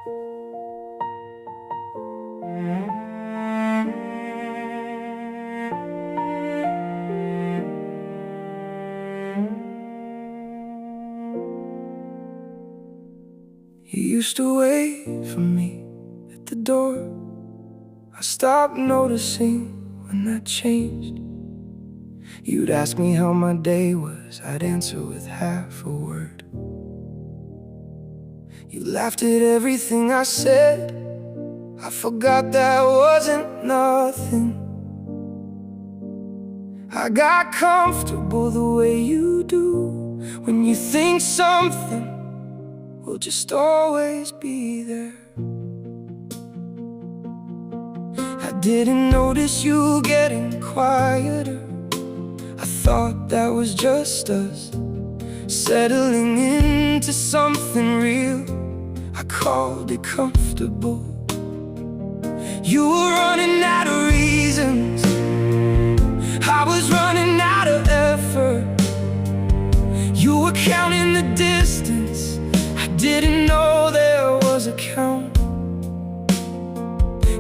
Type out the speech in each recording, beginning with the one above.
You used to wait for me at the door. I stopped noticing when that changed. You'd ask me how my day was, I'd answer with half a word. You laughed at everything I said. I forgot that wasn't nothing. I got comfortable the way you do when you think something will just always be there. I didn't notice you getting quieter. I thought that was just us settling into something real. I called it comfortable. You were running out of reasons, I was running out of effort. You were counting the distance, I didn't know there was a count.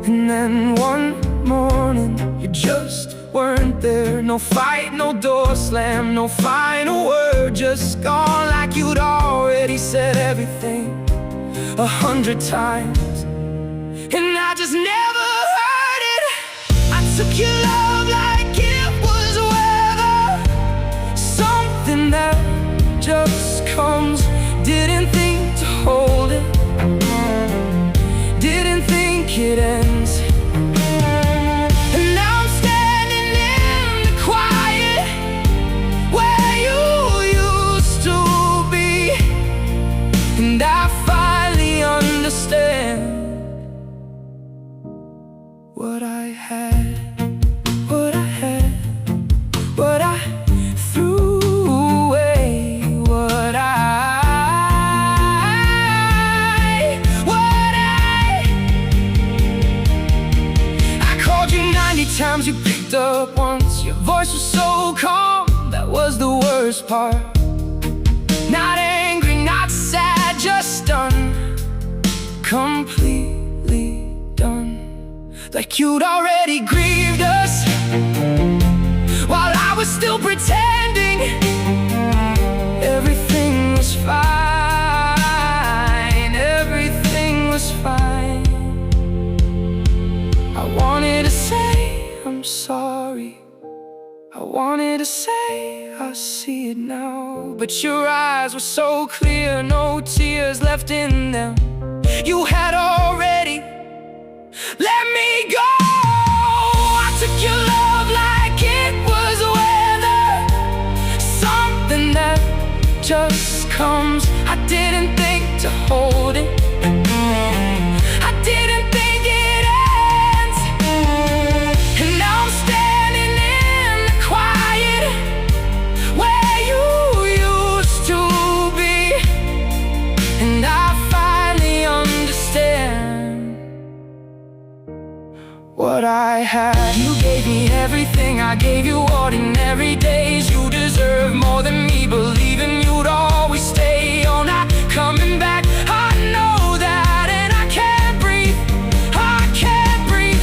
And then one morning, you just weren't there. No fight, no door slam, no final word. Just gone like you'd already said everything 100 times, and I just never heard it. I took your love like it was weather, something that just comes. Didn't think to hold it, didn't think it ends. And now I'm standing in the quiet where you used to be, and I finally understand what I had, what I had, what I threw away, what I called you 90 times, you picked up once. Your voice was so calm, that was the worst part. Not angry, not sad, just done, completely done. Like you'd already grieved us while I was still pretending everything was fine, everything was fine. I wanted to say I'm sorry, I wanted to say I see it now, but your eyes were so clear, no tears left in them. You had already let me go. I took your love like it was weather, something that just comes. I didn't think to hold it, I didn't think it ends. And now I'm standing in the quiet where you used to be, and I finally understand what I had. You gave me everything, I gave you ordinary days. You deserve more than me believing you'd always stay. You're not coming back, I know that, and I can't breathe, I can't breathe.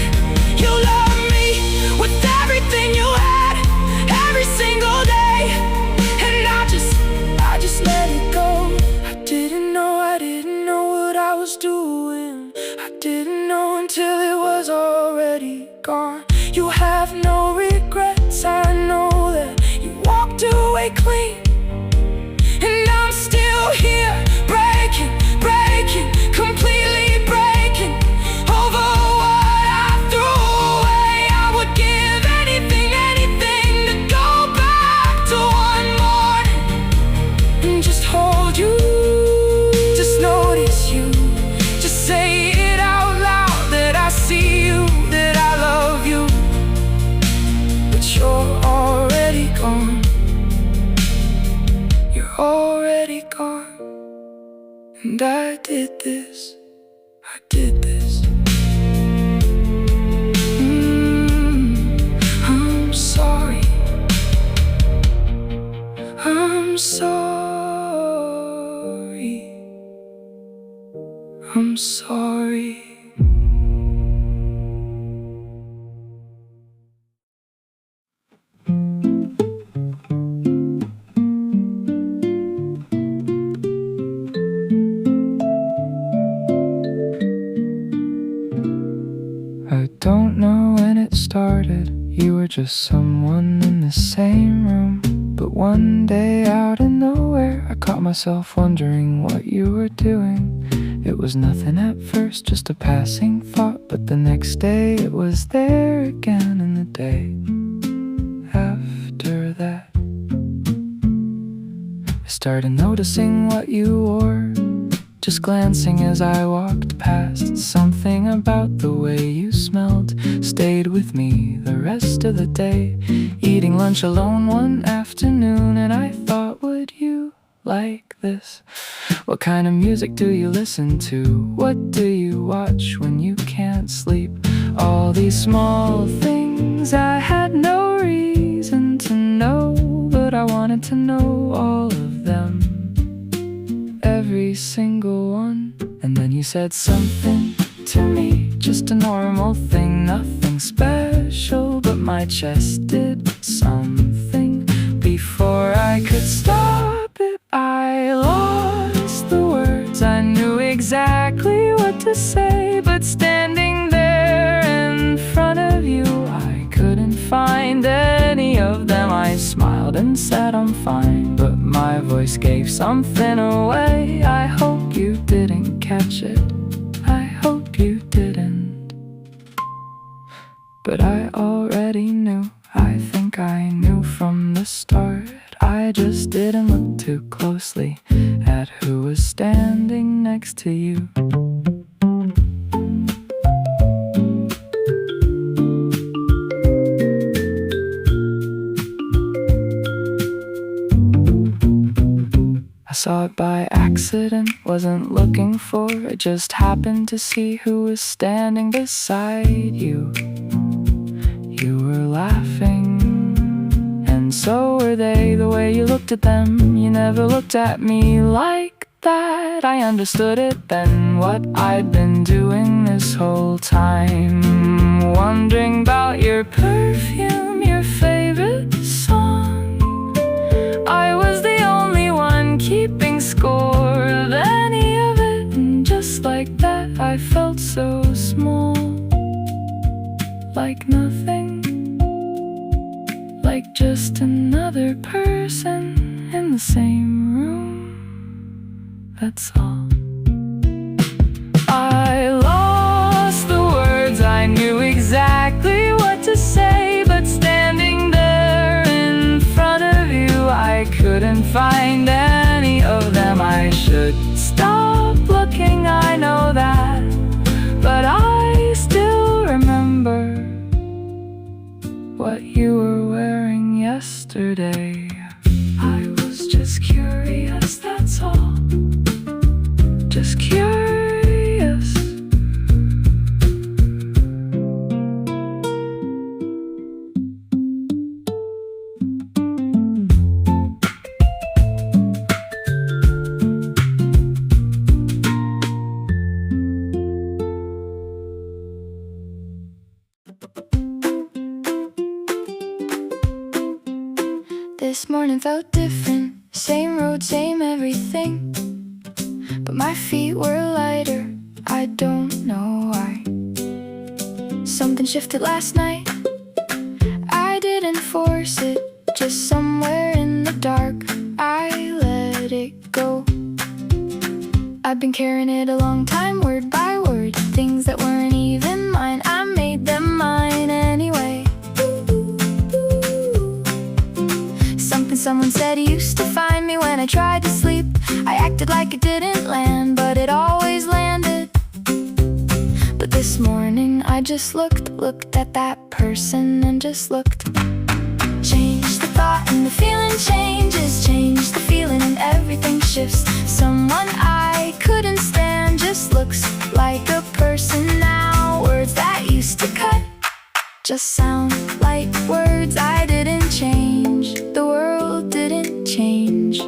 You love me with everything you had, every single day, and I just let it go. I didn't know what I was doing. I didn't know until it was already gone. You have no regrets, I know that. You walked away clean, and I'm still here, breaking, breaking, completely breaking over what I threw away. I would give anything, anything to go back to one morning and just hold you, just notice you, just say it out loud that I see you, that I love you. But you're already gone, you're already gone. And I did this, I did this. I'm sorry, I'm sorry, I'm sorry. I don't know when it started. You were just someone in the same room. But one day out of nowhere, I caught myself wondering what you were doing. It was nothing at first, just a passing thought. But the next day it was there again, and the day after that I started noticing what you wore, just glancing as I walked past. Something about the way you smelled stayed with me the rest of the day. Eating lunch alone one afternoon, and I thought, would you like this? What kind of music do you listen to? What do you watch when you can't sleep? All these small things I had no reason to know, but I wanted to know all of them, every single one. And then you said something to me, just a normal thing, nothing special, but my chest did something. Before I could stop it, I lost the words. I knew exactly what to say, but standing there in front of you, I couldn't find any of them. I smiled and said I'm fine, but my voice gave something away. I hope you didn't catch it, I hope you didn't. But I already knew, I think I knew from the start. I just didn't look too closely at who was standing next to you. I saw it by accident, wasn't looking for it, just happened to see who was standing beside you. You were laughing, and so were they. The way you looked at them, you never looked at me like that. I understood it then, what I'd been doing this whole time, wondering about your perfume, your favorite song. I was the only one keeping score of any of it, and just like that I felt so small, like nothing, like just another person in the same room, that's all. I lost the words, I knew exactly what to say, but standing there in front of you, I couldn't find any of them. I should stop looking, I know that, but I still remember what you were wearing yesterday. I was just curious, that's all. Just curious. This morning felt different, same road, same everything, but my feet were lighter, I don't know why. Something shifted last night, I didn't force it, just somewhere in the dark, I let it go. I've been carrying it a long time, word by word, things that weren't even mine, I made them mine anyway. Someone said he used to find me when I tried to sleep. I acted like it didn't land, but it always landed. But this morning I just looked at that person and just looked. Changed the thought and the feeling changes, changed the feeling and everything shifts. Someone I couldn't stand just looks like a person now. Words that used to cut just sound like words. I didn't change, the world didn't change.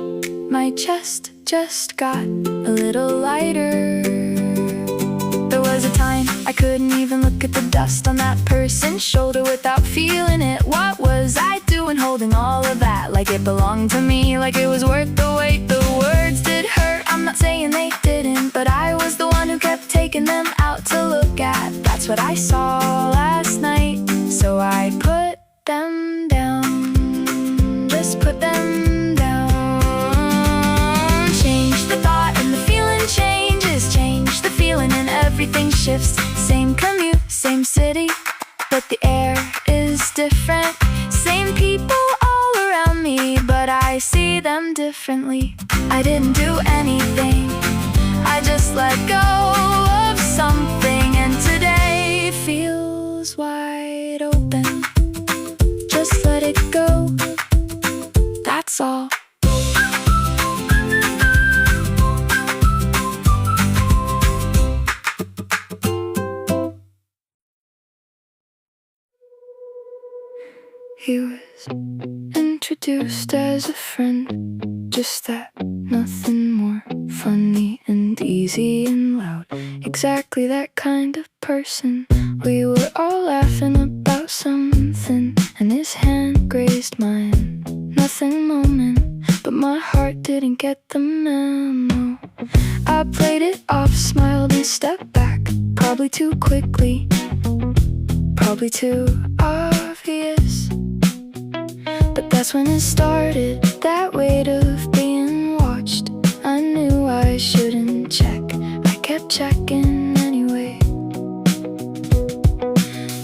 My chest just got a little lighter. I couldn't even look at the dust on that person's shoulder without feeling it. What was I doing holding all of that? Like it belonged to me, like it was worth the wait. The words did hurt, I'm not saying they didn't, but I was the one who kept taking them out to look at. That's what I saw last night, so I put them down. Just put them down. Change the thought and the feeling changes. Change the feeling and everything shifts. Same commute, same city, but the air is different. Same people all around me, but I see them differently. I didn't do anything, I just let go of something, and today feels wide open. Just let it go, that's all. He was introduced as a friend, just that, nothing more. Funny and easy and loud, exactly that kind of person. We were all laughing about something, and his hand grazed mine. Nothing moment, but my heart didn't get the memo. I played it off, smiled and stepped back, probably too quickly, probably too obvious. But that's when it started, that weight of being watched. I knew I shouldn't check, I kept checking anyway.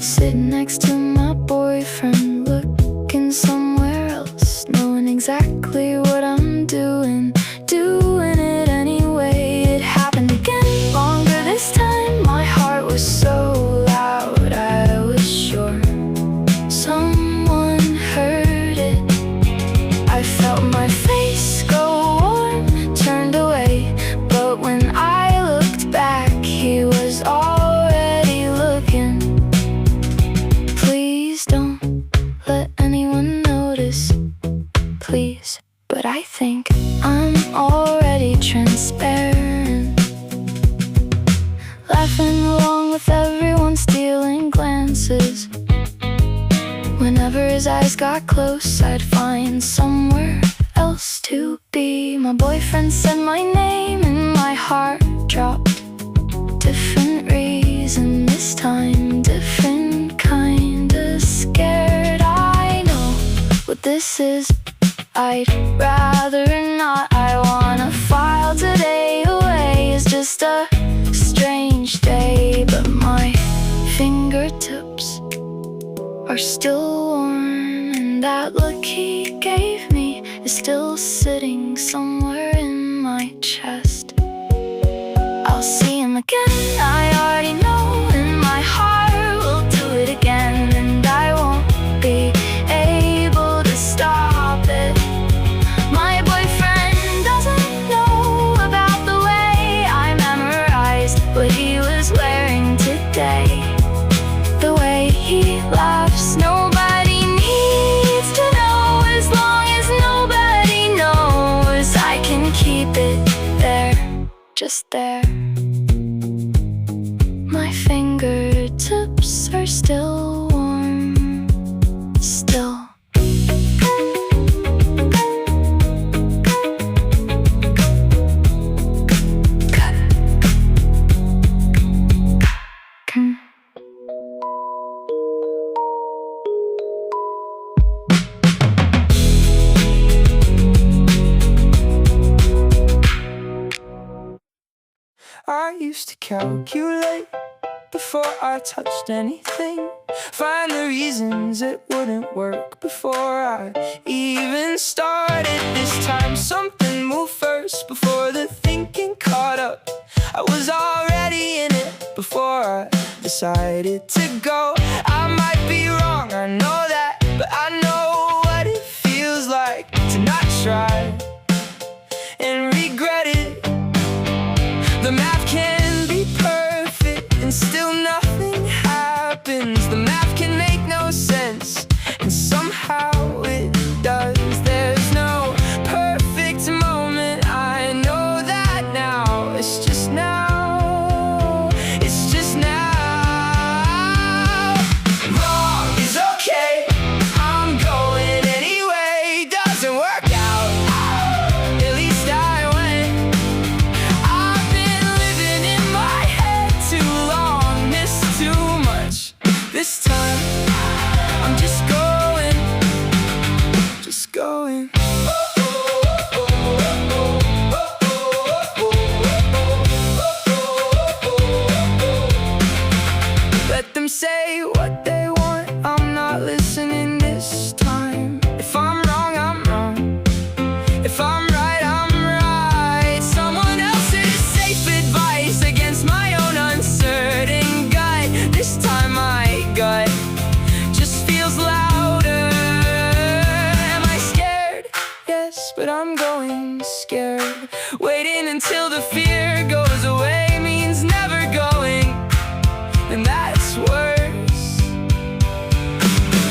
Sitting next to my boyfriend, looking somewhere else, knowing exactly what I'm doing, doing it anyway. It happened again, longer this time. My heart was so loud, I was sure someone heard it. I felt my face go warm, turned away, but when I looked back, he was already looking. Please don't let anyone notice, please. But I think I'm already transparent, laughing along with everyone, stealing glances. Whenever his eyes got close, I'd find somewhere else to be. My boyfriend said my name and my heart dropped. Different reason this time, different kinda scared. I know what this is, I'd rather not. I wanna file today away. It's just a strange day, but my fingertips are still warm, and that look he gave me is still sitting somewhere in my chest. I'll see him again, I already know, and my heart will do it again, and I won't be able to stop it. My boyfriend doesn't know about the way I memorized what he was wearing today. The way he laughs, nobody needs to know. As long as nobody knows, I can keep it there, just there. My fingertips are still warm, still. Cut. I used to calculate before I touched anything, find the reasons it wouldn't work before I even started. This time something moved first before the thinking caught up. I was already in it before I decided to go. I might be wrong, I know that, but I know what it feels like to not try and regret it. The math can be perfect and still nothing happens. The math can make no sense and somehow it does. There's no perfect moment, I know that now. It's just now, it's just now. but I'm going scared. Waiting until the fear goes away means never going, and that's worse.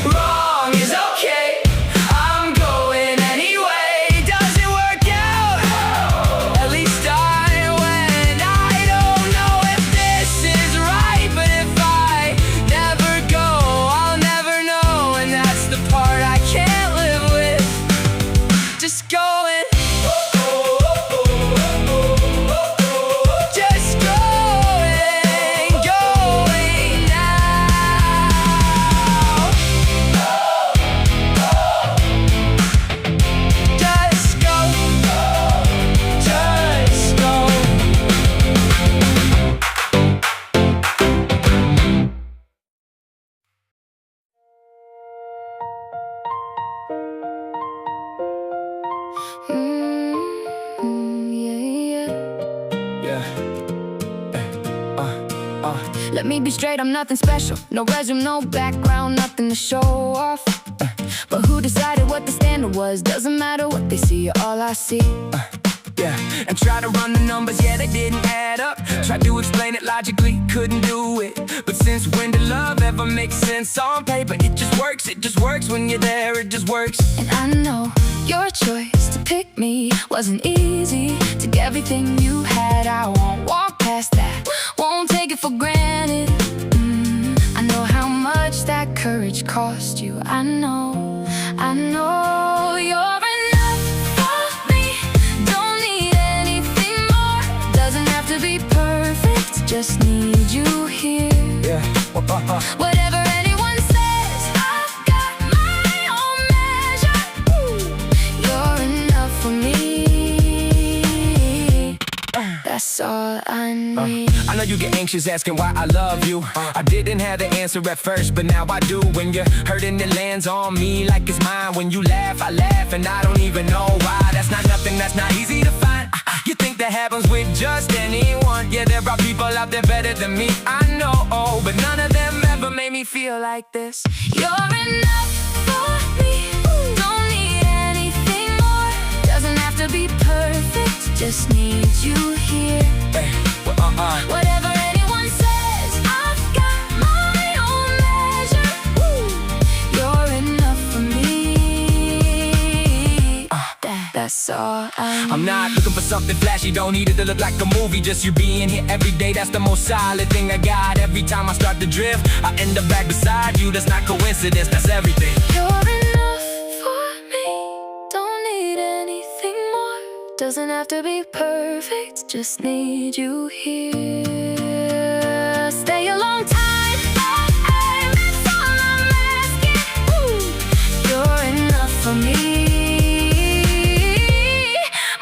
Wrong is okay, I'm going anyway. Does it work out? At least I win. I don't know if this is right, but if I never go, I'll never know, and that's the part I can't live with. Just going, just going, going now. Just go, just go. Yeah. Let me be straight, I'm nothing special. No resume, no background, nothing to show off. But who decided what the standard was? Doesn't matter what they see, you're all I see. Yeah, and try to run the numbers, yeah, they didn't add up. Tried to explain it logically, couldn't do it. But since when did love ever make sense on paper? It just works when you're there, it just works. And I know your choice to pick me wasn't easy. Took everything you had, I won't walk past that, won't take it for granted. I know how much that courage cost you. I know you're enough for me. Don't need anything more. Doesn't have to be perfect, just need you here. Yeah. Whatever anyone says, I've got my own measure. You're enough for me. That's all I need. I know you get anxious asking why I love you. I didn't have the answer at first, but now I do. When you're hurting, it lands on me like it's mine. When you laugh, I laugh, and I don't even know why. That's not nothing, that's not easy to find. You think that happens with just anyone. Yeah, there are people out there better than me, I know, but none of them ever made me feel like this. You're enough for me. Don't need anything more. Doesn't have to be perfect, just need you here. Hey, Whatever anyone says, I've got my own measure. You're enough for me. That's all I need. I'm not looking for something flashy, don't need it to look like a movie. Just you being here every day, that's the most solid thing I got. Every time I start to drift, I end up back beside you. That's not coincidence, that's everything. You're enough for me. Don't need anything more. Doesn't have to be perfect, just need you here. Stay a long time, that's all I'm asking. You're enough for me.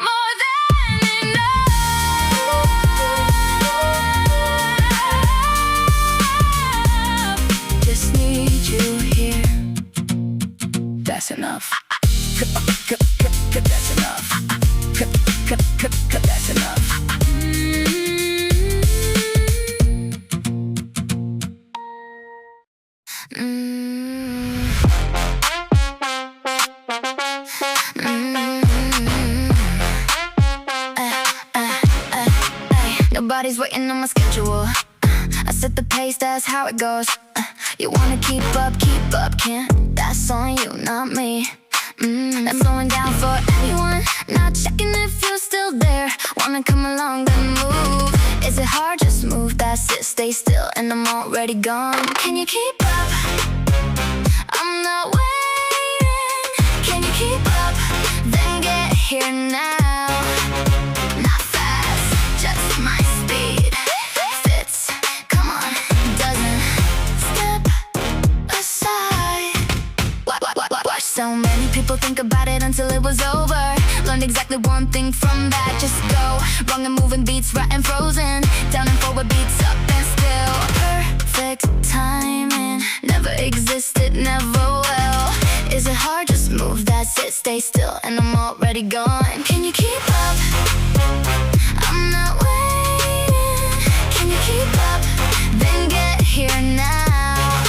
More than enough. Just need you here. That's enough. That's enough. That's enough. Nobody's waiting on my schedule. I set the pace, that's how it goes. You wanna keep up, can't. That's on you, not me. That's slowing down for anyone. Not checking if you're still there. Wanna come along, then move. Is it hard? Just move, that's it. Stay still and I'm already gone. Can you keep up? I'm not waiting. Can you keep up? Then get here now. Not fast, just my speed. Fits, come on, doesn't step aside. Watch so many people think about it until it was over. Learned exactly one thing from that. Just go wrong and moving beats right and frozen. Down and forward beats up and still. Perfect timing never existed, never will. Is it hard? Just move, that's it. Stay still and I'm already gone. Can you keep up? I'm not waiting. Can you keep up? Then get here now.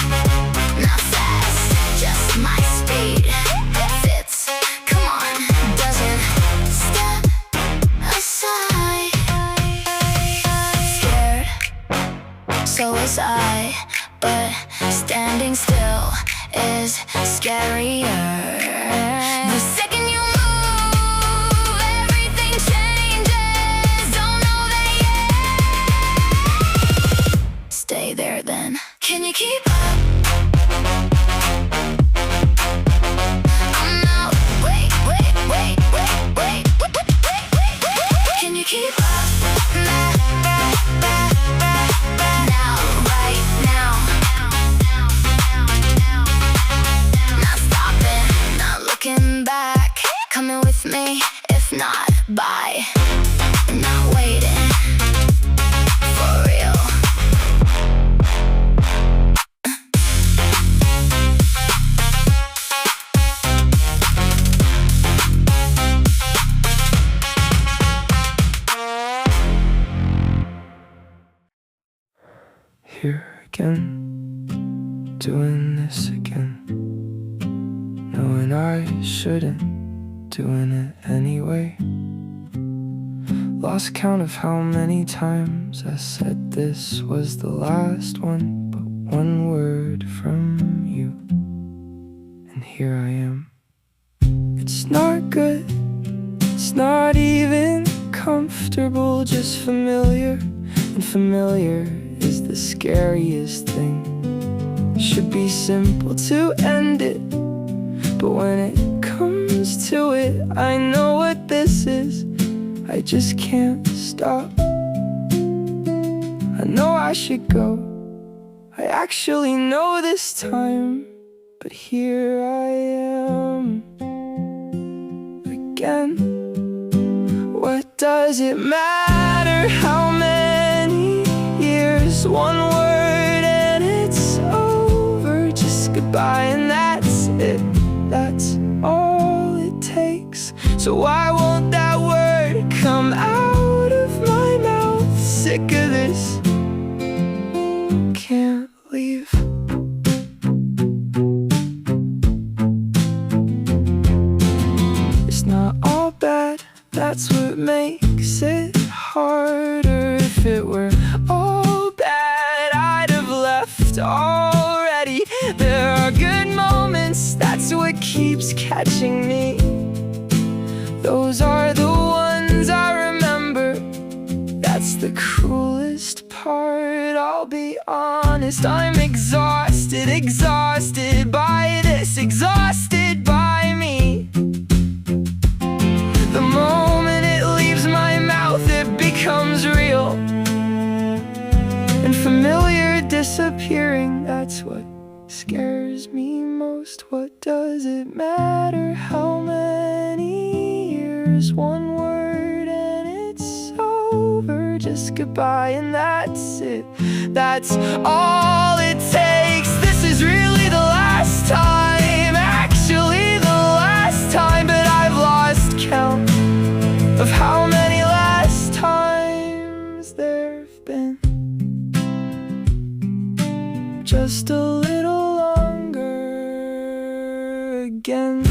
Not fast, just my speed. Fits, come on, doesn't so was I. But standing still is scarier. The second you move, everything changes. Don't know that yet. Stay there then. Can you keep up? I'm out. Wait. Can you keep up? Now, right now. Not stopping, not looking back. Coming with me, if not, bye. Not waiting, for real. Here again, doing this again, knowing I shouldn't, doing it anyway. Lost count of how many times I said this was the last one, but one word from you, and here I am. It's not good, it's not even comfortable, just familiar, and familiar is the scariest thing. Should be simple to end it, but when it comes to it, I know what this is. I just can't stop. I know I should go, I actually know this time, but here I am again. What does it matter how many years? One word and it's over, just goodbye and that's it. That's all it takes. So why won't that word come out of my mouth? Sick of this, can't leave. It's not all bad, that's what makes it harder. If it were all bad, I'd have left already. There are good moments, that's what keeps catching me. Those are the ones I remember. That's the cruelest part, I'll be honest. I'm exhausted, exhausted by this, exhausted by me. The moment it leaves my mouth, it becomes real and familiar, disappearing. That's what scares me most. What does it matter how many years? One word and it's over, just goodbye and that's it. That's all it takes. This is really the last time, actually the last time, but I've lost count of how many last times there've been. Just a little longer again.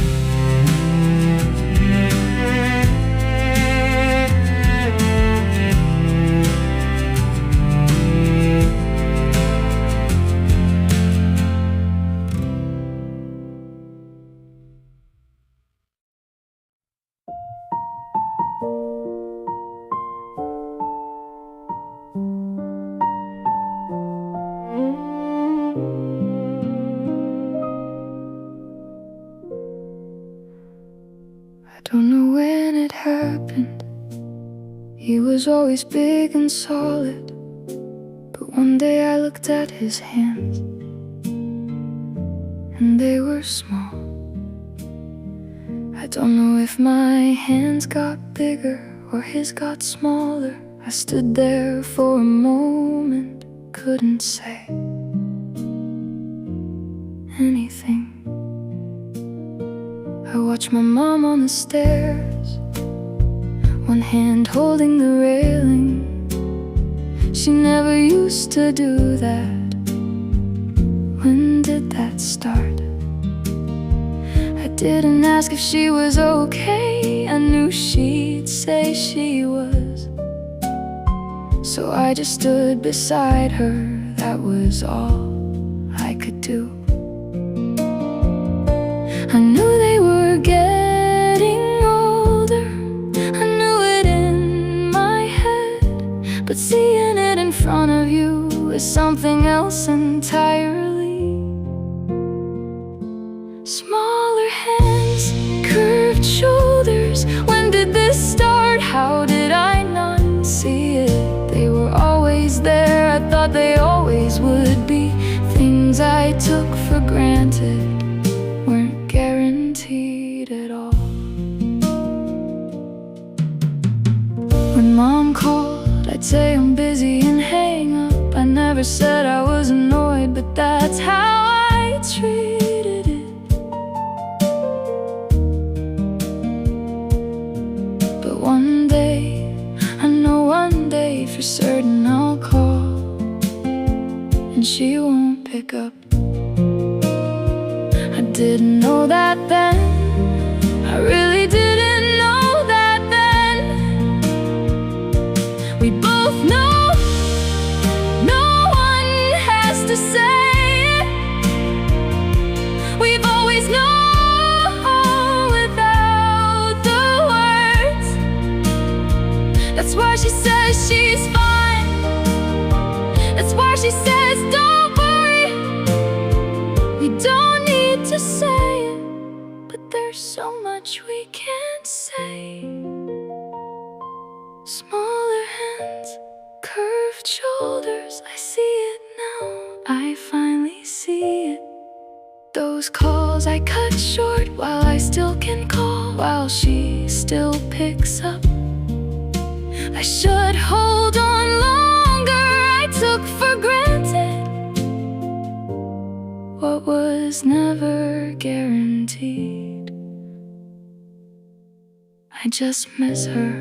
I don't know when it happened. He was always big and solid, but one day I looked at his hands and they were small. I don't know if my hands got bigger or his got smaller. I stood there for a moment, couldn't say anything. I watched my mom on the stairs, one hand holding the railing. She never used to do that. When did that start? I didn't ask if she was okay. I knew she'd say she was. So I just stood beside her that was all I could do. I knew they were getting older, I knew it in my head, but seeing it in front of you is something else entirely. Smaller hands, curved shoulders. When did this start? How did I not see it? They were always there, I thought they always would be. Things I took for granted weren't guaranteed at all. When Mom called, I'd say I'm busy and hang up. I never said I was annoyed, but that's how I treated it. But one day, I know one day for certain I'll call and she won't pick up. I didn't know that then, I really didn't know that then. We both know no one has to say it. We've always known without the words. That's why she says she's fine. That's why she says don't worry. We don't need to say it, but there's so much we can't say. Smaller hands, curved shoulders. I see it now, I finally see it. Those calls I cut short while I still can call, while she still picks up. I should hold on longer, I took for granted what was never guaranteed. I just miss her,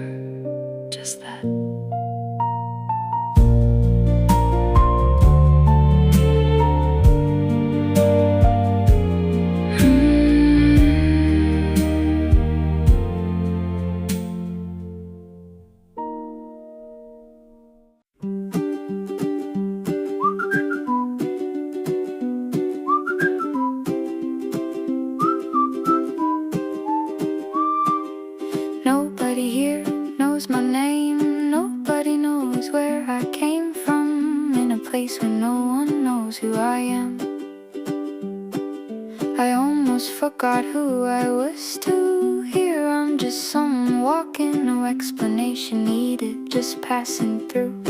just that. Nobody here knows my name. Nobody knows where I came from. In a place where no one knows who I am. I almost forgot who I was to. Here I'm just someone walking, no explanation needed, just passing through.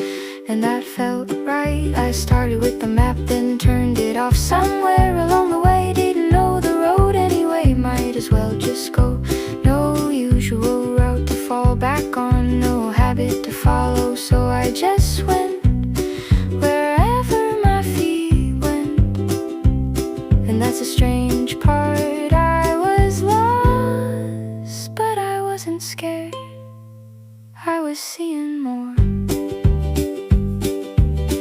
And that felt right. I started with the map, then turned it off somewhere along the way. Didn't know the road anyway, might as well just go. No usual route to fall back on, no habit to follow, so I just went wherever my feet went. And that's a strange part, I was lost, but I wasn't scared, I was seeing more.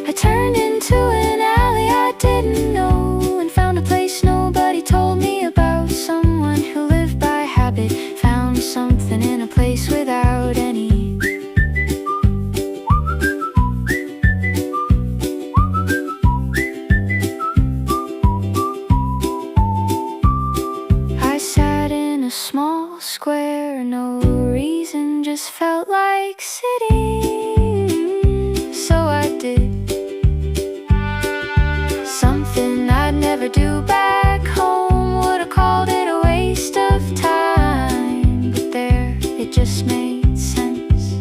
I turned into an alley I didn't know, and found a place nobody told me about. Someone who lived by habit, found something in a place without any. I sat in a small square, no reason, just felt like sitting. So I did something I'd never do back home. Would've called it a waste of time, but there, it just made sense.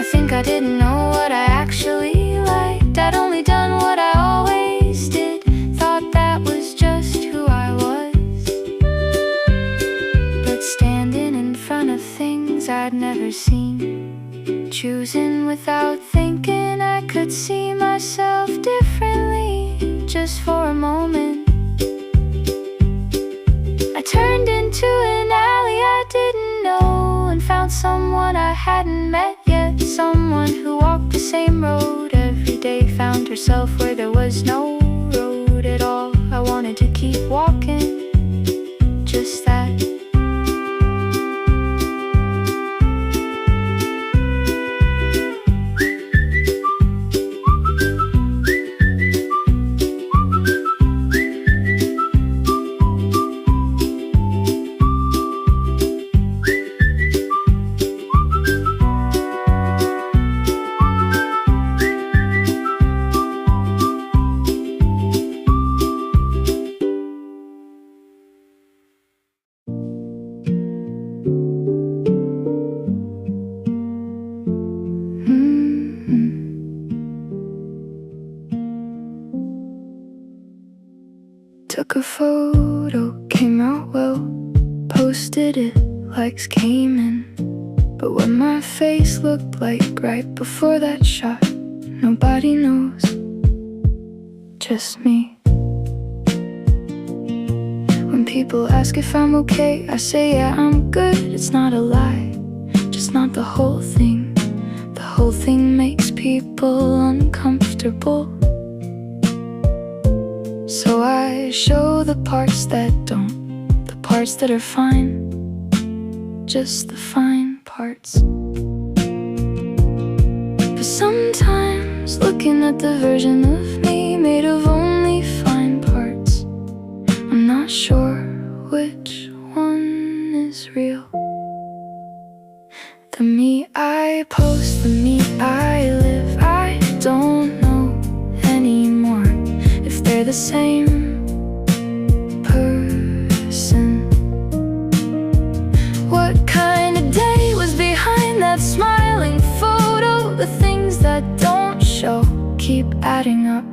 I think I didn't know what I actually liked. I'd only done what I always did, thought that was just who I was. But standing in front of things I'd never seen, choosing without thinking, I could see myself differently, just for a moment. I turned into an alley I didn't know, and found someone I hadn't met yet. Someone who walked the same road every day, found herself where there was no road at all. I wanted to keep walking, just that. Took a photo, came out well. Posted it, likes came in. But what my face looked like right before that shot, nobody knows, just me. When people ask if I'm okay, I say yeah, I'm good. It's not a lie, just not the whole thing. The whole thing makes people uncomfortable. So I show the parts that don't, the parts that are fine, just the fine parts. But sometimes looking at the version of me made of only fine parts, I'm not sure which one is real. The me I post, the me I live, I don't know anymore if they're the same person. What kind of day was behind that smiling photo? The things that don't show keep adding up.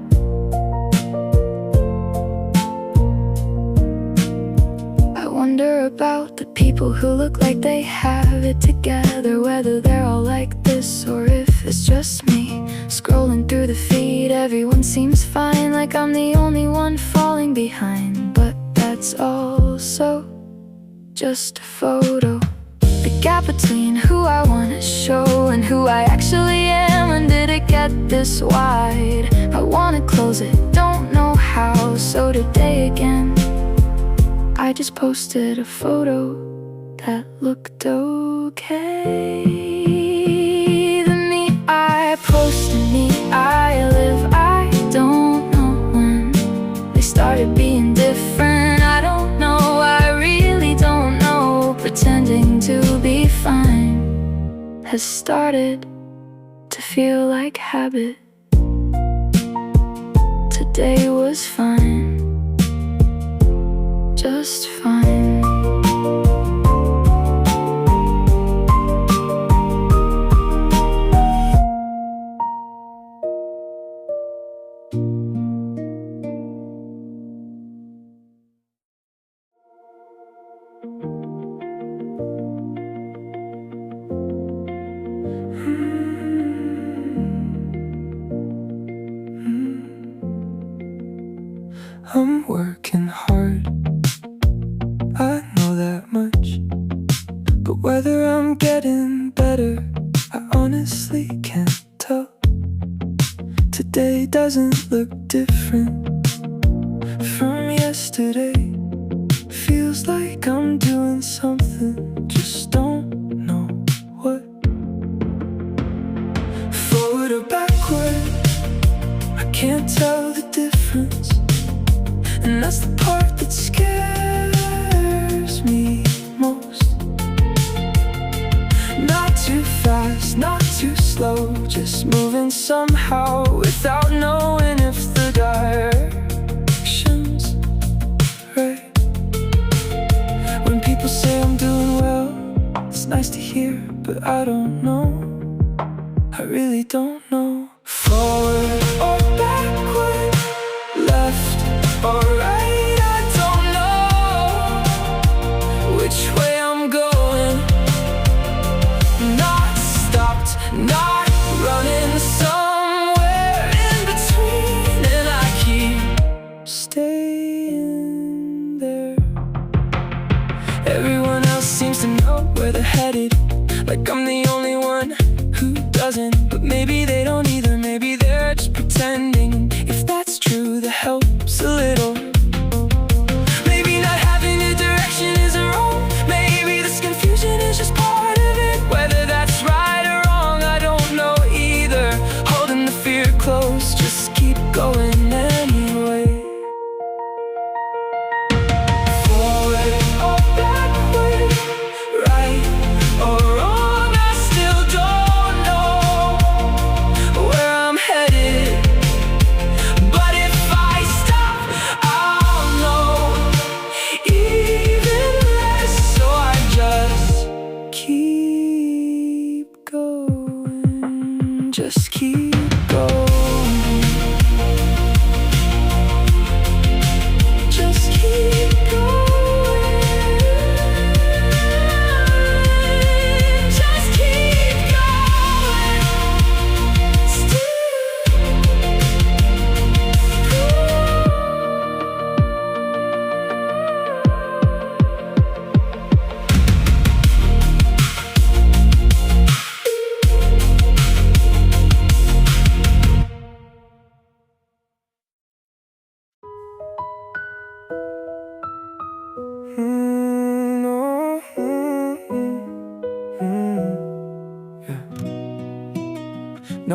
I wonder about the people who look like they have it together, whether they're all like this or if it's just me. Scrolling through the feed, everyone seems fine, like I'm the only one falling behind. But that's also just a photo. The gap between who I wanna show and who I actually am, when did it get this wide? I wanna close it, don't know how, so today again I just posted a photo that looked okay. The me I post, the me I live, I don't know when they started being different. I don't know, I really don't know. Pretending to be fine has started to feel like habit. Today was fine, just fine. I'm working hard, I know that much. But whether I'm getting better, I honestly can't tell. Today doesn't look different from yesterday. Feels like I'm doing something, just don't know what. Forward or backward, I can't tell the difference. And that's the part that scares me most. Not too fast, not too slow, just moving somehow without knowing if the direction's right. When people say I'm doing well, it's nice to hear, but I don't know, I really don't know. Forward or backward, left or right, I don't know which way I'm going. Not stopped, not running, somewhere in between, and I keep staying there. Everyone else seems to know where they're headed, like I'm the only one who doesn't. But maybe they don't either, maybe they're just pretending. If that's true, that helps a little. Maybe not having a direction isn't wrong, maybe this confusion is just part of it. Whether that's right or wrong, I don't know either. Holding the fear close, just keep going anyway. Forward or backward, right or wrong, I still don't know where I'm headed. But if I stop, I'll know even less. So I just keep going, just keep going, just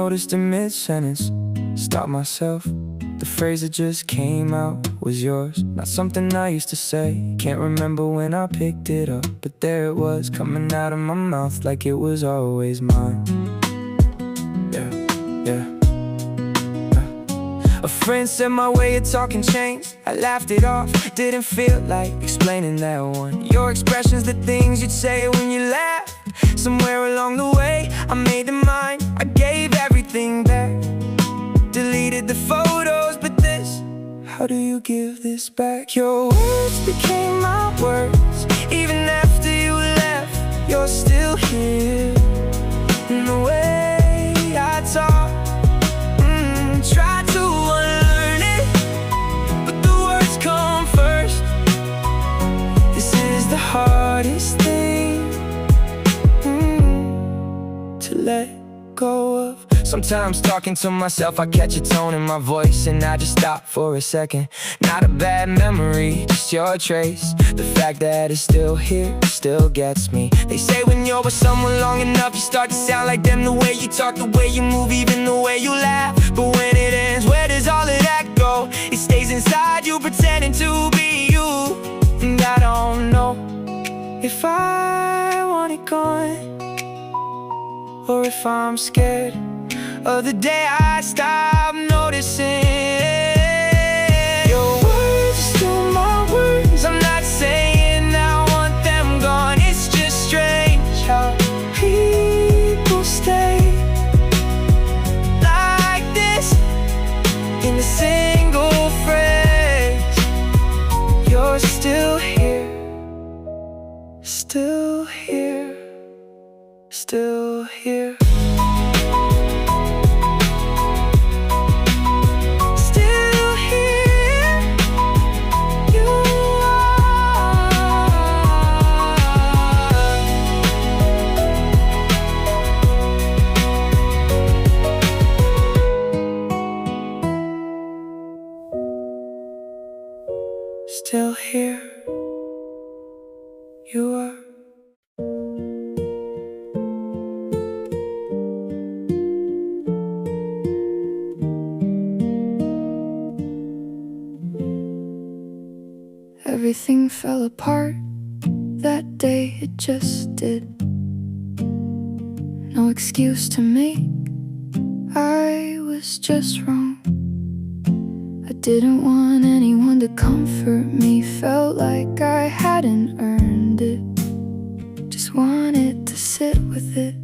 noticed in mid-sentence, stopped myself. The phrase that just came out was yours, not something I used to say. Can't remember when I picked it up, but there it was, coming out of my mouth like it was always mine. Yeah. A friend said my way of talking changed. I laughed it off, didn't feel like explaining that one. Your expressions, the things you'd say when you laugh. Somewhere along the way, I made them mine. I gave everything back, deleted the photos, but this, how do you give this back? Your words became my words. Even after you left, you're still here. In the way I talk, try to unlearn it, but the words come first. This is the hardest thing to let go of. Sometimes talking to myself, I catch a tone in my voice and I just stop for a second. Not a bad memory, just your trace. The fact that it's still here still gets me. They say when you're with someone long enough, you start to sound like them. The way you talk, the way you move, even the way you laugh. But when it ends, where does all of that go? It stays inside you, pretending to be you. And I don't know if I want it gone, or if I'm scared of the day I stop noticing. Your words are still my words. I'm not saying I want them gone. It's just strange how people stay like this in a single phrase. You're still here, still here, still here. Still here, you are. Everything fell apart that day, it just did. No excuse to make, I was just wrong. I didn't want anyone to comfort me, felt like I hadn't earned it. Just wanted to sit with it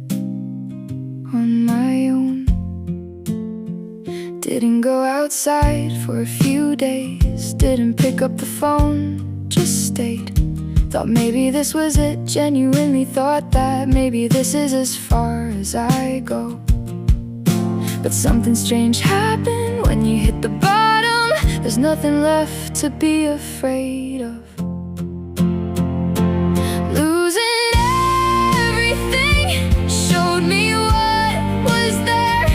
on my own. Didn't go outside for a few days, didn't pick up the phone, just stayed. Thought maybe this was it, genuinely thought that maybe this is as far as I go. But something strange happened when you hit the bottom. There's nothing left to be afraid of. Losing everything showed me what was there.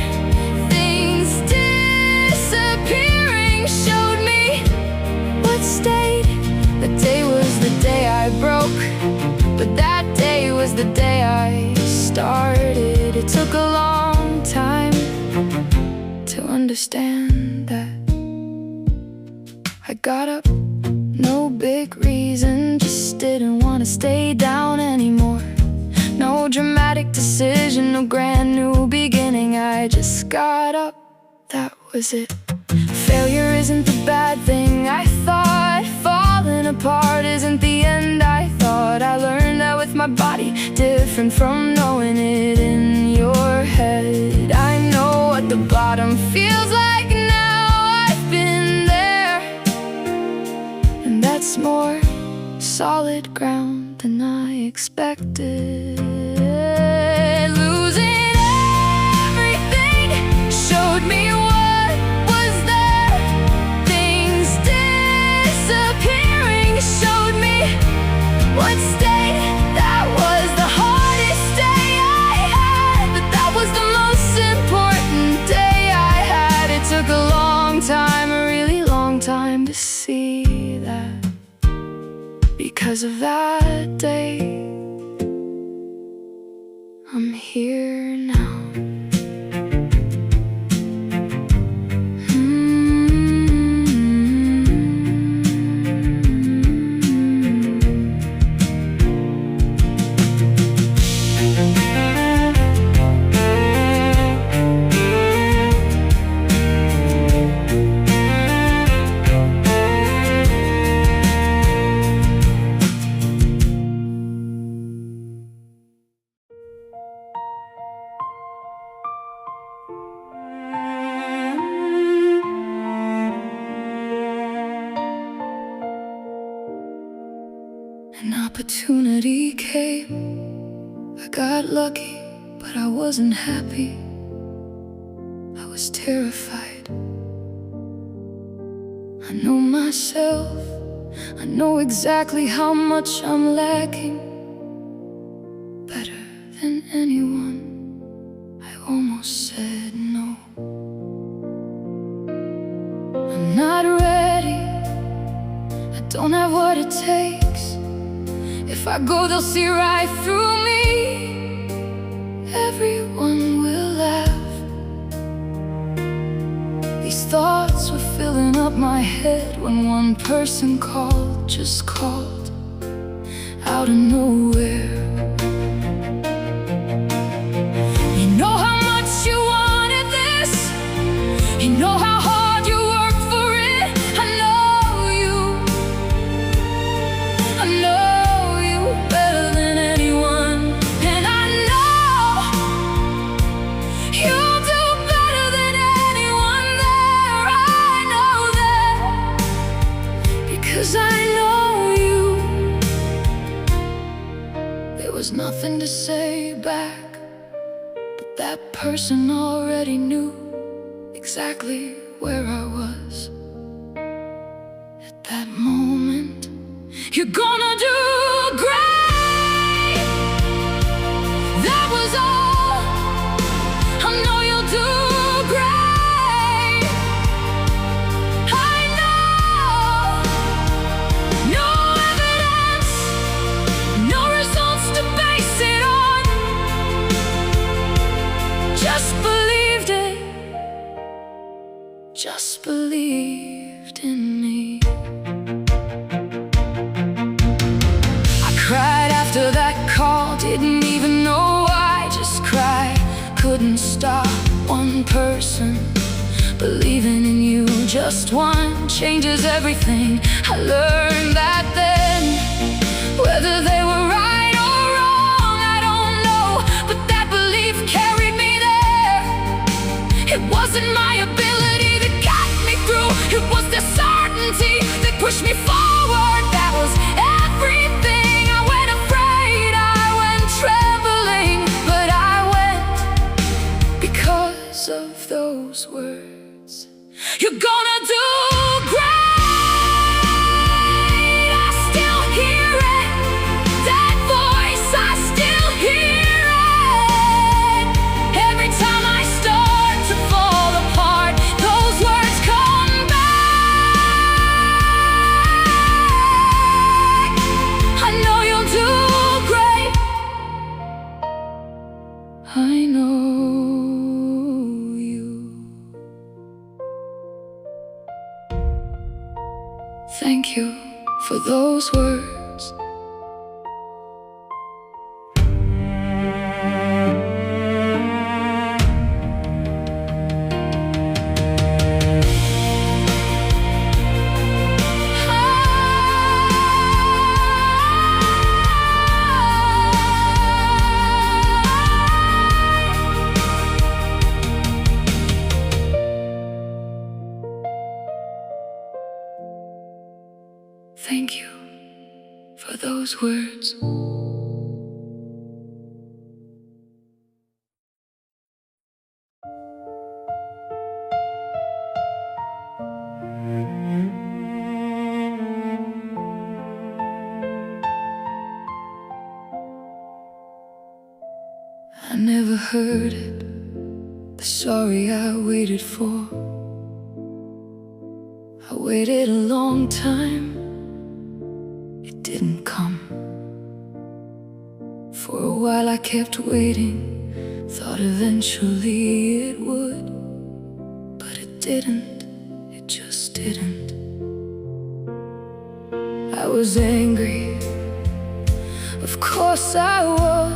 Things disappearing showed me what stayed. The day was the day I broke, but that day was the day I started. It took a long time to understand that. I got up, no big reason, just didn't want to stay down anymore. No dramatic decision, no grand new beginning, I just got up, that was it. Failure isn't the bad thing I thought, falling apart isn't the end I thought. I learned that with my body, different from knowing it in your head. I know what the bottom feels like now, I've been there, and that's more solid ground than I expected. Losing everything showed me what was there. Things disappearing showed me what stayed. That was the hardest day I had, but that was the most important day I had. It took a long time, a really long time to see that. Because of that day, I'm here now. opportunity came. I got lucky, but I wasn't happy. I was terrified. I know myself. I know exactly how much I'm lacking. Better than anyone, I almost said no. I'm not ready. I don't have what it takes. If I go, they'll see right through me. Everyone will laugh. These thoughts were filling up my head when one person called, just called, out of nowhere. You know how much you wanted this. You know how hard you worked for it. I know you. I know you better than anyone. And I know you'll do better than anyone there. I know that, because I know you. There was nothing to say back, but that person already knew exactly where I was at that moment. You're gonna do great. That was all. I know you'll do great. I know. No evidence, no results to base it on. Just believed it. Just believed in me. I cried after that call, didn't even know why. Just cried, couldn't stop. One person believing in you, just one, changes everything. I learned that then. Whether they were right or wrong, I don't know, but that belief carried me there. It wasn't my ability that got me through. It was the certainty that pushed me forward. That was everything. I went afraid, I went trembling, but I went because of those words. You're gonna do great. I still hear it. That voice, I still hear it. Every time I start to fall apart, those words come back. I know you'll do great. I know you. Thank you for those words. Thank you for those words. I never heard it, the sorry I waited for. I waited a long time, it didn't come. For a while I kept waiting, thought eventually it would. But it didn't, it just didn't. I was angry, of course I was.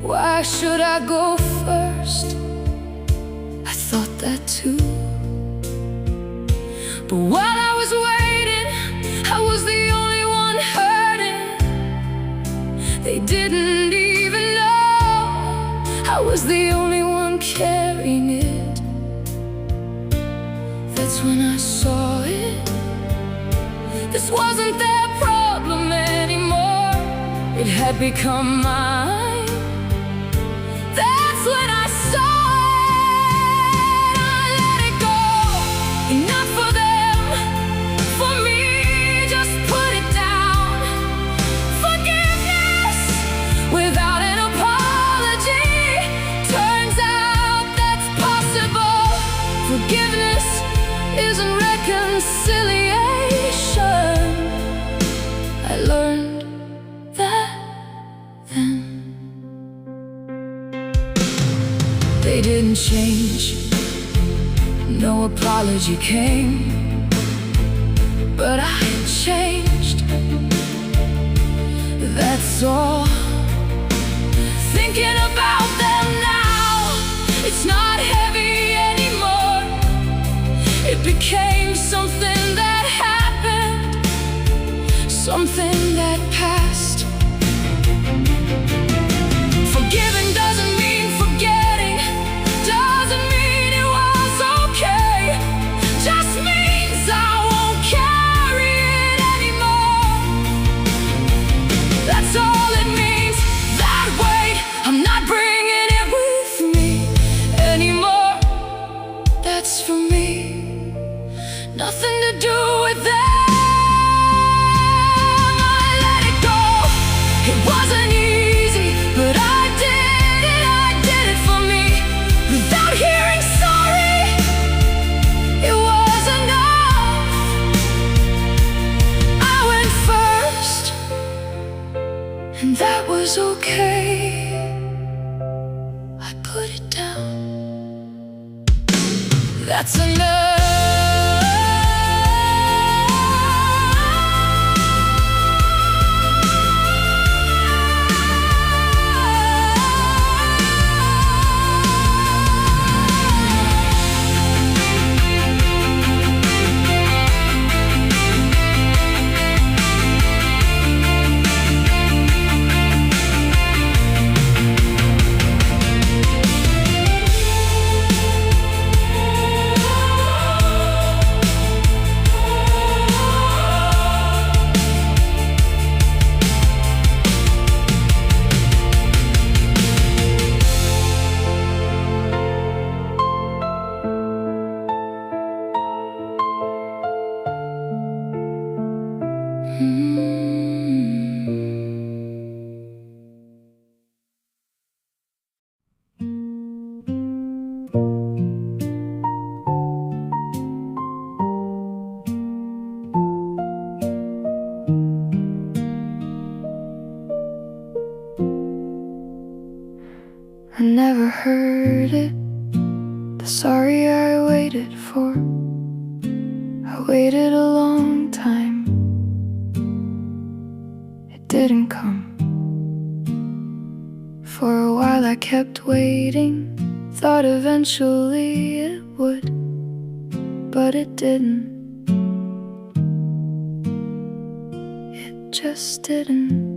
Why should I go first? I thought that too. But while I was waiting, I was the only one hurting. They didn't even know I was the only one carrying it. That's when I saw it. This wasn't their problem anymore. it had become mine. That's when I saw it. I let it go. Enough for them, for me, just put it down. Forgiveness without an apology. Turns out that's possible. Forgiveness isn't reconciliation. I learned that then. They didn't change, no apology came, but I changed, that's all. Thinking about them now, it's not heavy anymore. It became something that happened, something that passed. Forgiving doesn't mean forgetting, doesn't mean it was okay. Just means I won't carry it anymore. That's all it means, that weight, I'm not bringing it with me anymore. That's for me, nothing to do with them. I let it go. It wasn't easy, but I did it for me. Without hearing sorry, it was enough. I went first, and that was okay. I put it down. That's enough. I never heard it, the sorry I waited for. I waited a long time, it didn't come. For a while I kept waiting, thought eventually it would, but it didn't. It just didn't.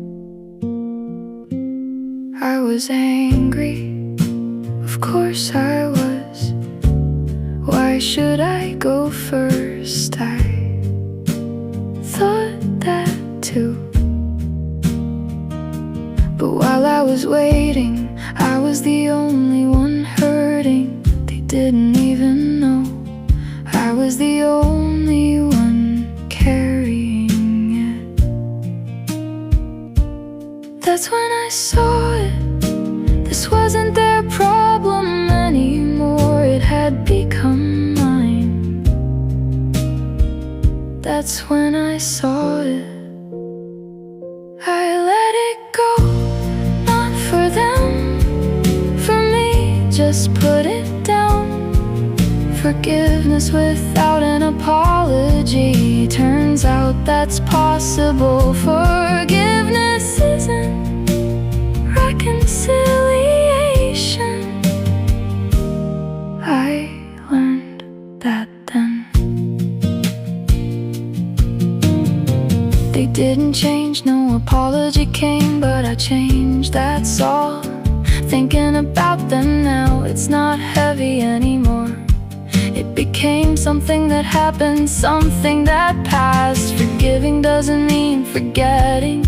I was angry, of course I was. Why should I go first? I thought that too. But while I was waiting, I was the only one hurting. They didn't even know I was the only one carrying it. That's when I saw it. This wasn't their problem anymore. It had become mine. That's when I saw it. I let it go, not for them, for me, just put it down. Forgiveness without an apology. Turns out that's possible. Forgiveness isn't reconciliation. I learned that then. They didn't change, no apology came, but I changed, that's all. Thinking about them now, it's not heavy anymore. It became something that happened, something that passed. Forgiving doesn't mean forgetting,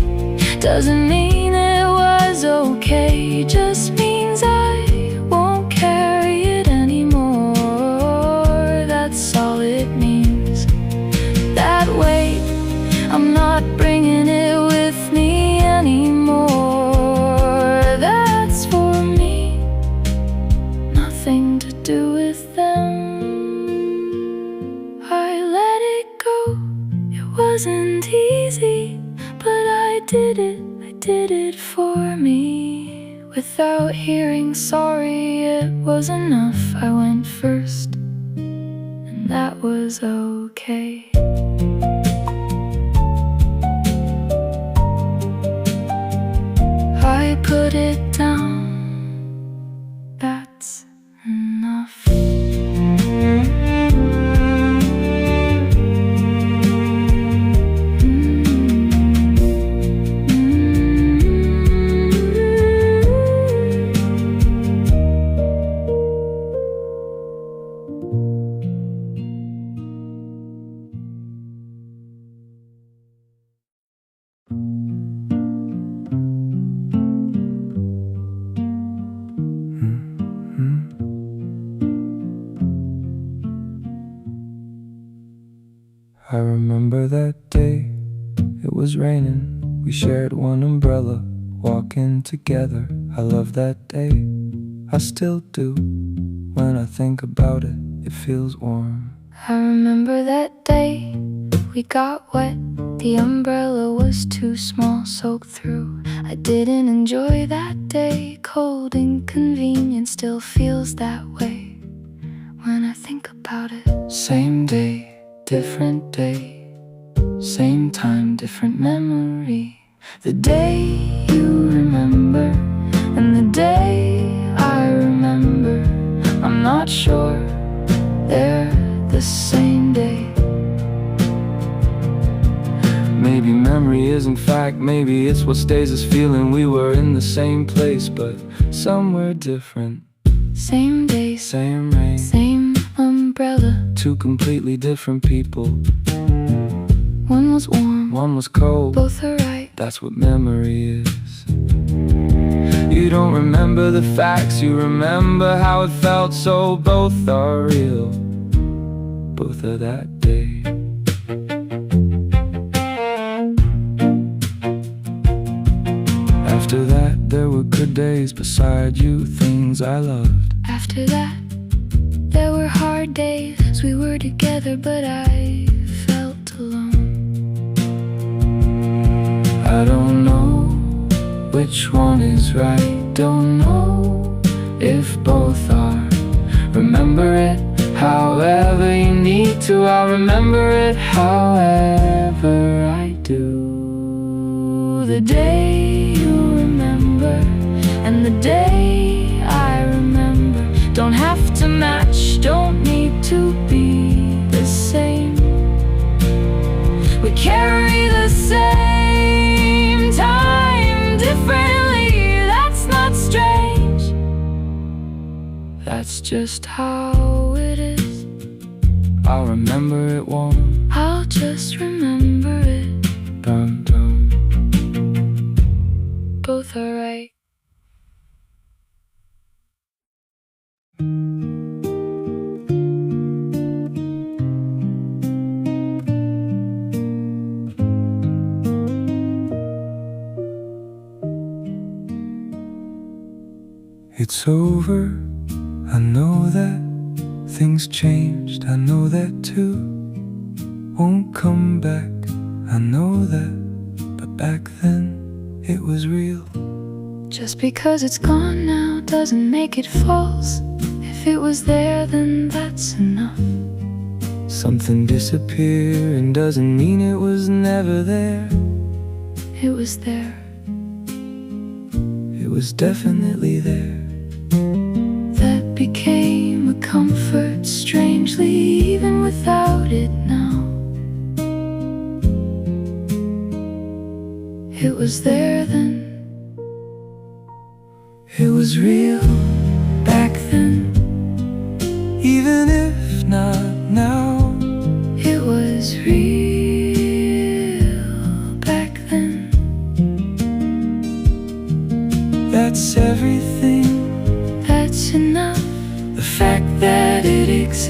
doesn't mean was okay just means I won't carry it anymore. That's all it means. That weight, I'm not bringing it with me anymore. That's for me, nothing to do with them. I let it go, it wasn't easy, but I did it for me. Without hearing sorry, it was enough. I went first, and that was okay. I put it down, that's enough. I remember that day, it was raining. We shared one umbrella, walking together. I love that day, I still do. When I think about it, it feels warm. I remember that day, we got wet. The umbrella was too small, soaked through. I didn't enjoy that day, cold, inconvenient, still feels that way when I think about it. Same day, different day, same time, different memory. The day you remember, and the day I remember, I'm not sure they're the same day. Maybe memory isn't fact, maybe it's what stays us feeling. We were in the same place, but somewhere different. Same day, Same rain, same umbrella. two completely different people. One was warm, One was cold, both are right. that's what memory is. You don't remember the facts, you remember how it felt. So both are real, both are that day. After that, there were good days beside you, things I loved. After that, there were hard days. We were together, but I felt alone. I don't know which one is right, don't know if both are. Remember it however you need to, I'll remember it however I do. The day you remember, and the day I remember, don't have to match, don't need to be the same. We carry the same time differently, that's not strange. That's just How it is, I'll remember it warm. I'll just remember it. Dum dum. Both are right. It's over, I know that things changed, I know that too. Won't come back, I know that, but back then it was real. Just because it's gone now doesn't make it false. If it was there, then that's enough. Something disappearing doesn't mean it was never there. It was there. It was definitely there. That became a comfort, strangely, even without it now. It was there then. It was real Back then, even if not now. it was real. Back then,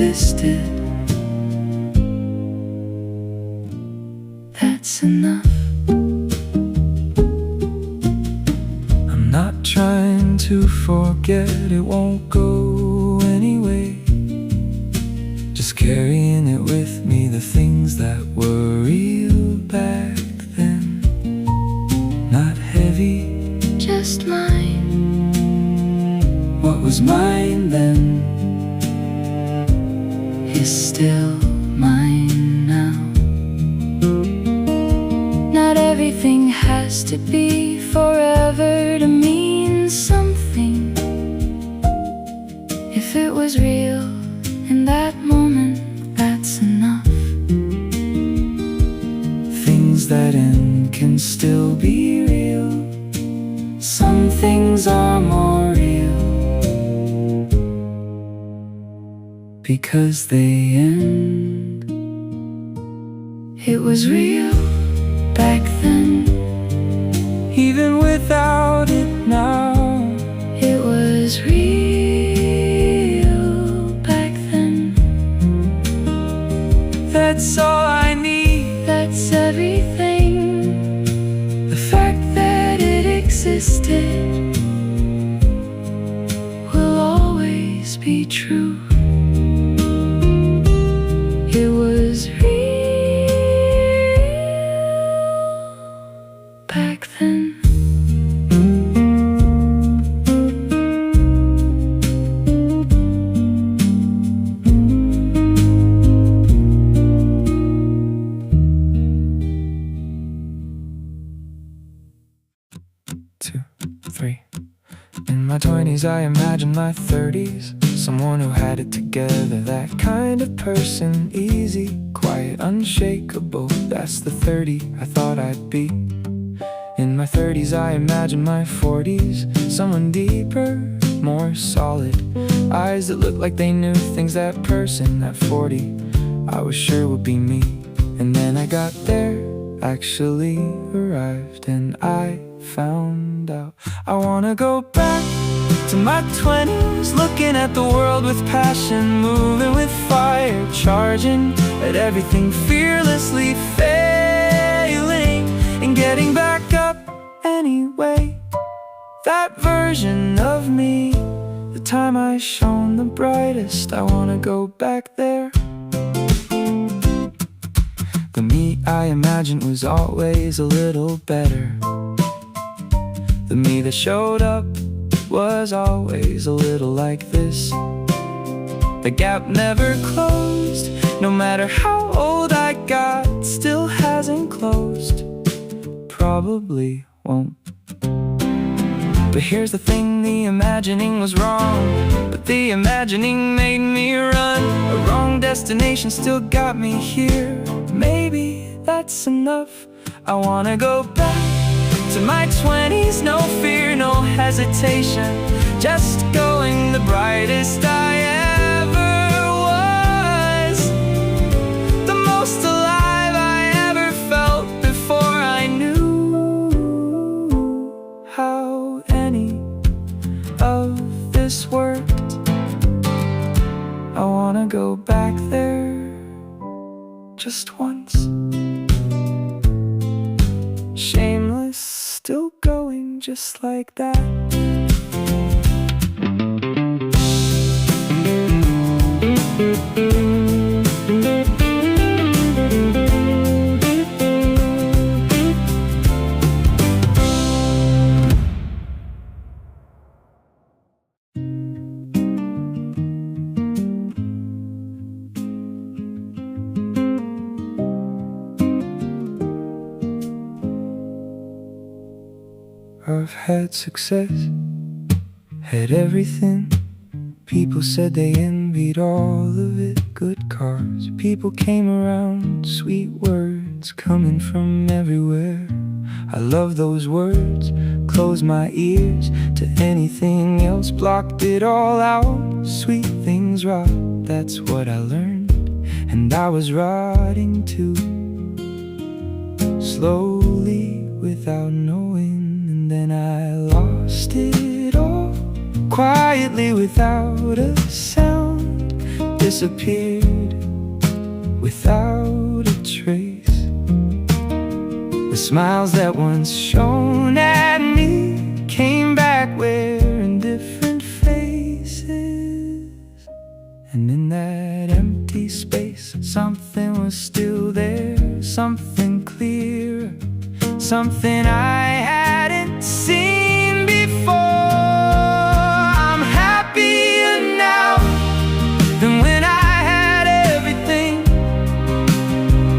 existed. That's enough. I'm not trying to forget, it won't go anyway. Just carrying it with me, the things that were real back then. Not heavy, Just mine. what was mine then Is still mine now. Not everything has to be forever to mean something. If it was real in that moment, that's enough. things that end can still be real. Some things are more real because they end. It was real back then. Even without it now, It was real back then. that's all I need. That's everything. The fact That it existed will always be true. It was real back then. Two, three. In my 20s I imagined my 30s, someone who had it together, that kind of person. Easy, quiet, unshakable, that's the 30 I thought I'd be. In my 30s I imagined my 40s, someone deeper, more solid, eyes that looked like they knew things that person at 40 I was sure would be me. And then I got there, actually arrived, and I found out I wanna go back to my 20s, looking at the world with passion, moving with fire, charging at everything, fearlessly failing and getting back up anyway. That version of me, the time I shone the brightest, I wanna go back there. The me I imagined was always a little better. The me that showed up was always a little like this. The gap never closed, no matter how old I got, still hasn't closed, probably won't. But here's the thing, the imagining was wrong, but the imagining made me run. A wrong destination still got me here. Maybe that's enough. I wanna go back to my 20s, no fear, no hesitation, just going the brightest I ever was, the most alive I ever felt before I knew how any of this worked. I wanna go back there just once. Shameless, still going just like that. I've had success, had everything. People said they envied all of it. Good cars, people came around, sweet words coming from everywhere. I love those words, closed my ears to anything else, blocked it all out. Sweet things rot, that's what I learned, and I was rotting too, slowly without knowing. And then I lost it all, quietly without a sound. disappeared without a trace. The smiles that once shone at me came back wearing different faces. And in that empty space, something was still there, something clear, something I hadn't seen before. I'm happier now than when I had everything.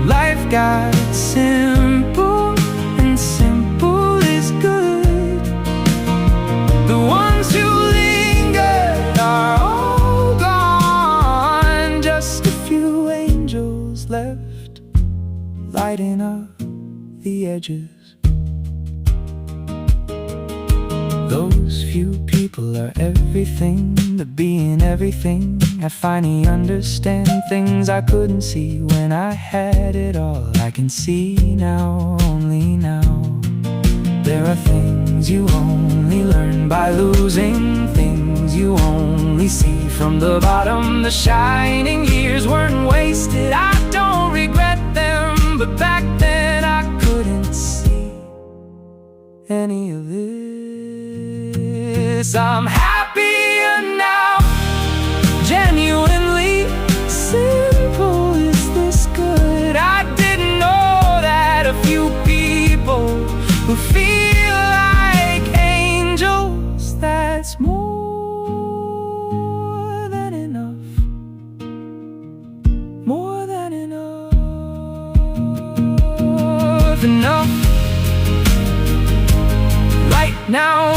Life got simple, and simple is good. The ones who lingered are all gone. Just a few angels left, lighting up the edges. Those few people are everything, to being everything. I finally understand things I couldn't see when I had it all. I can see now, only now. There are things you only learn by losing, things you only see from the bottom. The shining years weren't wasted, I don't regret them, but back then I couldn't see any of this. I'm happier now, genuinely simple. Is this good? I didn't know that a few people who feel like angels, that's more than enough, more than enough, enough right now.